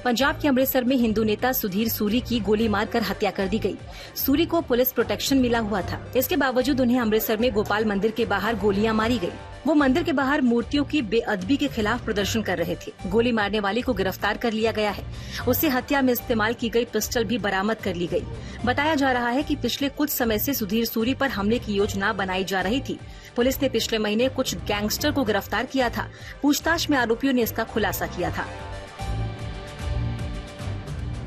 पंजाब के अमृतसर में हिंदू नेता सुधीर सूरी की गोली मारकर हत्या कर दी गई। सूरी को पुलिस प्रोटेक्शन मिला हुआ था। इसके बावजूद उन्हें अमृतसर में गोपाल मंदिर के बाहर गोलियां मारी गई। वो मंदिर के बाहर मूर्तियों की बेअदबी के खिलाफ प्रदर्शन कर रहे थे। गोली मारने वाले को गिरफ्तार कर लिया गया है। उससे हत्या में इस्तेमाल की गई पिस्टल भी बरामद कर ली गई। बताया जा रहा है कि पिछले कुछ समय से सुधीर सूरी पर हमले की योजना बनाई जा रही थी। पुलिस ने पिछले महीने कुछ गैंगस्टर को गिरफ्तार किया था। पूछताछ में आरोपियों ने इसका खुलासा किया था।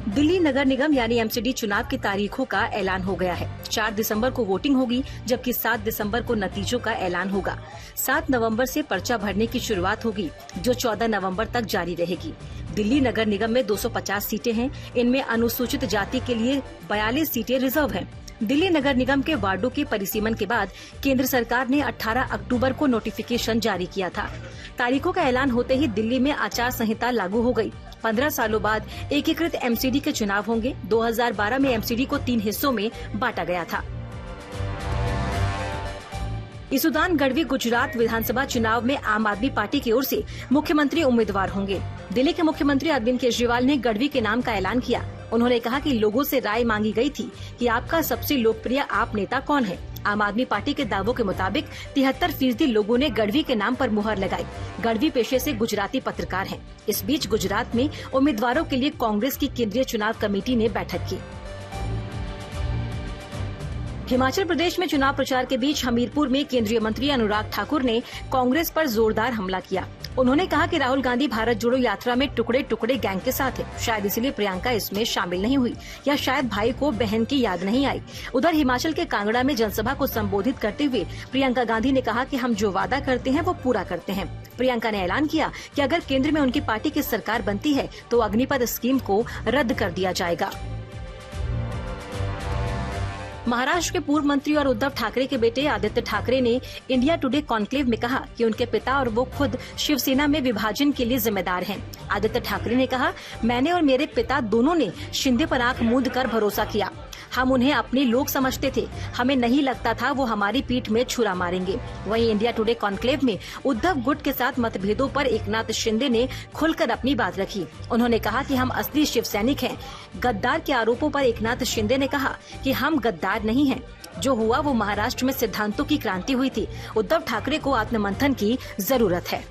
दिल्ली नगर निगम यानी एमसीडी चुनाव की तारीखों का ऐलान हो गया है। 4 दिसंबर को वोटिंग होगी, जबकि 7 दिसंबर को नतीजों का ऐलान होगा। 7 नवंबर से पर्चा भरने की शुरुआत होगी, जो 14 नवंबर तक जारी रहेगी। दिल्ली नगर निगम में 250 सीटें हैं। इनमें अनुसूचित जाति के लिए 42 सीटें रिजर्व हैं। दिल्ली नगर निगम के वार्डों के परिसीमन के बाद केंद्र सरकार ने 18 अक्टूबर को नोटिफिकेशन जारी किया था। तारीखों का ऐलान होते ही दिल्ली में आचार संहिता लागू हो गई। 15 सालों बाद एकीकृत एमसीडी के चुनाव होंगे। 2012 में एमसीडी को 3 हिस्सों में बांटा गया था। ईसुदान गढ़वी गुजरात विधानसभा चुनाव में आम आदमी पार्टी की ओर से मुख्यमंत्री उम्मीदवार होंगे। दिल्ली के मुख्यमंत्री अरविंद केजरीवाल ने गढ़वी के नाम का ऐलान किया। उन्होंने कहा कि लोगों से राय मांगी गई थी कि आपका सबसे लोकप्रिय आप नेता कौन है। आम आदमी पार्टी के दावों के मुताबिक 73% लोगों ने गढ़वी के नाम पर मुहर लगाई। गढ़वी पेशे से गुजराती पत्रकार हैं। इस बीच गुजरात में उम्मीदवारों के लिए कांग्रेस की केंद्रीय चुनाव कमेटी ने बैठक की। हिमाचल प्रदेश में चुनाव प्रचार के बीच हमीरपुर में केंद्रीय मंत्री अनुराग ठाकुर ने कांग्रेस पर जोरदार हमला किया। उन्होंने कहा कि राहुल गांधी भारत जोड़ो यात्रा में टुकड़े टुकड़े गैंग के साथ है। शायद इसलिए प्रियंका इसमें शामिल नहीं हुई, या शायद भाई को बहन की याद नहीं आई। उधर हिमाचल के कांगड़ा में जनसभा को संबोधित करते हुए प्रियंका गांधी ने कहा कि हम जो वादा करते हैं वो पूरा करते हैं। प्रियंका ने ऐलान किया कि अगर केंद्र में उनकी पार्टी की सरकार बनती है तो अग्निपथ स्कीम को रद्द कर दिया जाएगा। महाराष्ट्र के पूर्व मंत्री और उद्धव ठाकरे के बेटे आदित्य ठाकरे ने इंडिया टुडे कॉन्क्लेव में कहा कि उनके पिता और वो खुद शिवसेना में विभाजन के लिए जिम्मेदार हैं। आदित्य ठाकरे ने कहा, मैंने और मेरे पिता दोनों ने शिंदे पर आंख मूंद कर भरोसा किया। हम उन्हें अपने लोग समझते थे। हमें नहीं लगता था वो हमारी पीठ में छुरा मारेंगे। वहीं इंडिया टुडे कॉन्क्लेव में उद्धव गुट के साथ मतभेदों पर एकनाथ शिंदे ने खुलकर अपनी बात रखी। उन्होंने कहा कि हम असली शिव सैनिक हैं। गद्दार के आरोपों पर एकनाथ शिंदे ने कहा कि हम गद्दार नहीं हैं। जो हुआ वो महाराष्ट्र में सिद्धांतों की क्रांति हुई थी। उद्धव ठाकरे को आत्ममंथन की जरूरत है।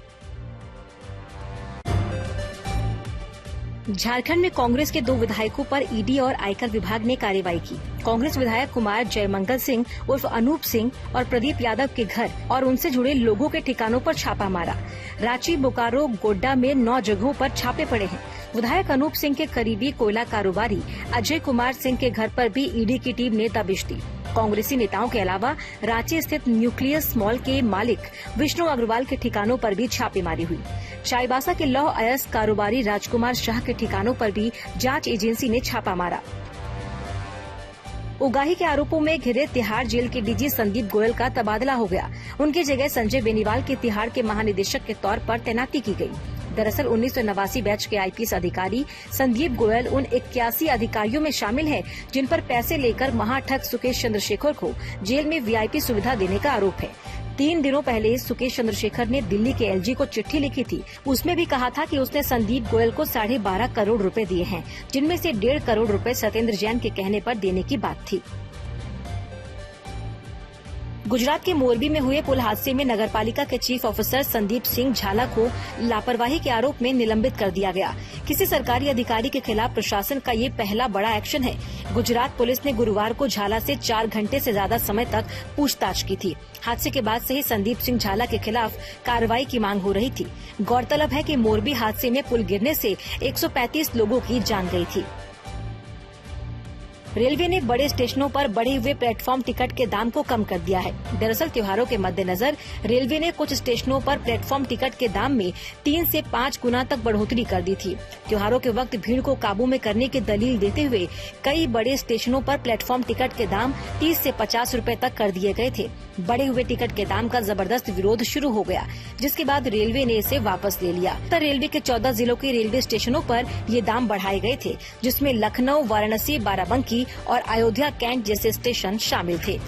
झारखंड में कांग्रेस के 2 विधायकों पर ईडी और आयकर विभाग ने कार्रवाई की। कांग्रेस विधायक कुमार जयमंगल सिंह उर्फ अनूप सिंह और प्रदीप यादव के घर और उनसे जुड़े लोगों के ठिकानों पर छापा मारा। रांची, बोकारो, गोड्डा में 9 जगहों पर छापे पड़े हैं। विधायक अनूप सिंह के करीबी कोयला कारोबारी अजय कुमार सिंह के घर पर भी ईडी की टीम ने दबिश दी। कांग्रेसी नेताओं के अलावा रांची स्थित न्यूक्लियस मॉल के मालिक विष्णु अग्रवाल के ठिकानों पर भी छापेमारी हुई। चाईबासा के लौह अयस्क कारोबारी राजकुमार शाह के ठिकानों पर भी जांच एजेंसी ने छापा मारा। उगाही के आरोपों में घिरे तिहाड़ जेल के डीजी संदीप गोयल का तबादला हो गया। उनकी जगह संजय बेनीवाल की तिहाड़ के महानिदेशक के तौर पर तैनाती की गई। दरअसल 1989 बैच के आईपीएस अधिकारी संदीप गोयल उन 81 अधिकारियों में शामिल है जिन पर पैसे लेकर महाठग सुकेश चंद्रशेखर को जेल में वीआईपी सुविधा देने का आरोप है। 3 दिनों पहले सुकेश चंद्रशेखर ने दिल्ली के एलजी को चिट्ठी लिखी थी। उसमें भी कहा था कि उसने संदीप गोयल को 12.5 करोड़ रुपए दिए हैं, जिनमें से 1.5 करोड़ रुपए सत्येंद्र जैन के कहने पर देने की बात थी। गुजरात के मोरबी में हुए पुल हादसे में नगरपालिका के चीफ ऑफिसर संदीप सिंह झाला को लापरवाही के आरोप में निलंबित कर दिया गया। किसी सरकारी अधिकारी के खिलाफ प्रशासन का ये पहला बड़ा एक्शन है। गुजरात पुलिस ने गुरुवार को झाला से 4 घंटे से ज्यादा समय तक पूछताछ की थी। हादसे के बाद से ही संदीप सिंह झाला के खिलाफ कार्रवाई की मांग हो रही थी। गौरतलब है कि मोरबी हादसे में पुल गिरने से 135 लोगों की जान गई थी। रेलवे ने बड़े स्टेशनों पर बढ़े हुए प्लेटफॉर्म टिकट के दाम को कम कर दिया है। दरअसल त्योहारों के मद्देनजर रेलवे ने कुछ स्टेशनों पर प्लेटफॉर्म टिकट के दाम में 3 से 5 गुना तक बढ़ोतरी कर दी थी। त्योहारों के वक्त भीड़ को काबू में करने की दलील देते हुए कई बड़े स्टेशनों पर प्लेटफॉर्म टिकट के दाम 30 से 50 रुपए तक कर दिए गए थे। बढ़े हुए टिकट के दाम का जबरदस्त विरोध शुरू हो गया, जिसके बाद रेलवे ने इसे वापस ले लिया। उत्तर रेलवे के 14 जिलों के रेलवे स्टेशनों पर ये दाम बढ़ाए गए थे, जिसमें लखनऊ, वाराणसी, बाराबंकी और अयोध्या कैंट जैसे स्टेशन शामिल थे।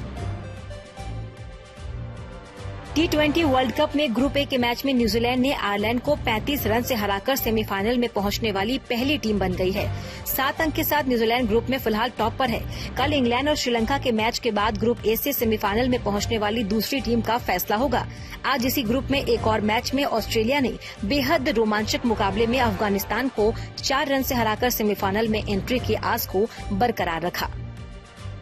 T20 वर्ल्ड कप में ग्रुप ए के मैच में न्यूजीलैंड ने आयरलैंड को 35 रन से हराकर सेमीफाइनल में पहुंचने वाली पहली टीम बन गई है। 7 अंक के साथ न्यूजीलैंड ग्रुप में फिलहाल टॉप पर है। कल इंग्लैंड और श्रीलंका के मैच के बाद ग्रुप ए से सेमीफाइनल में पहुंचने वाली दूसरी टीम का फैसला होगा। आज इसी ग्रुप में एक और मैच में ऑस्ट्रेलिया ने बेहद रोमांचक मुकाबले में अफगानिस्तान को 4 रन से हराकर सेमीफाइनल में एंट्री की आस को बरकरार रखा।